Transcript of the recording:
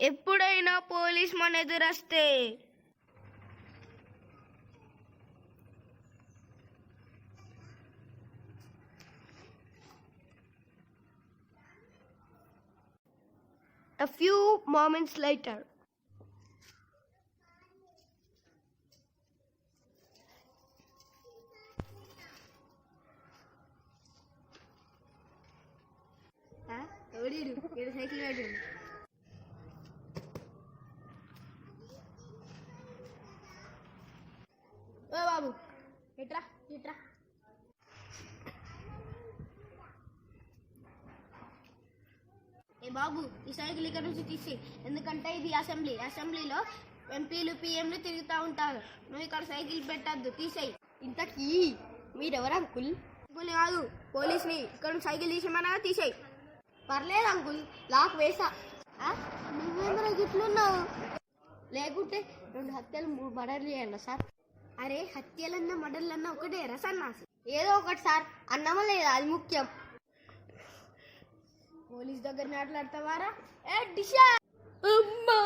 ఎప్పుడైనా పోలీస్ మన ఎదురొస్తే A few moments later. Cycle పెట్టండి. ఓ బాబు ఇట్రా ఇట్రా. ఏ బాబు ఈ సైకిల్ ఇక్కడ నుంచి తీసి, ఎందుకంటే ఇది అసెంబ్లీలో ఎంపీలు పిఎంలు తిరుగుతూ ఉంటారు. నువ్వు ఇక్కడ సైకిల్ పెట్టద్దు, తీసేయి. ఇంతకీ మీరెవరు అంకుల్? అంకుల్ కాదు, పోలీస్ని. ఇక్కడ సైకిల్ తీసేమన్నా తీసేయి. పర్లేదు అంకుల్, లాక్ వేసా. నువ్వేంద్ర గిట్లున్నావు? లేకుంటే 2 హత్యలు 3 మర్డర్లు చేయండి సార్. అరే హత్యలన్నా మర్డర్లన్నా ఒకటే రసన్నాసి. ఏదో ఒకటి సార్, అన్నమా లేదా అది ముఖ్యం. పోలీస్ దగ్గర మాట్లాడతావారా? ఏ డిషా అమ్మా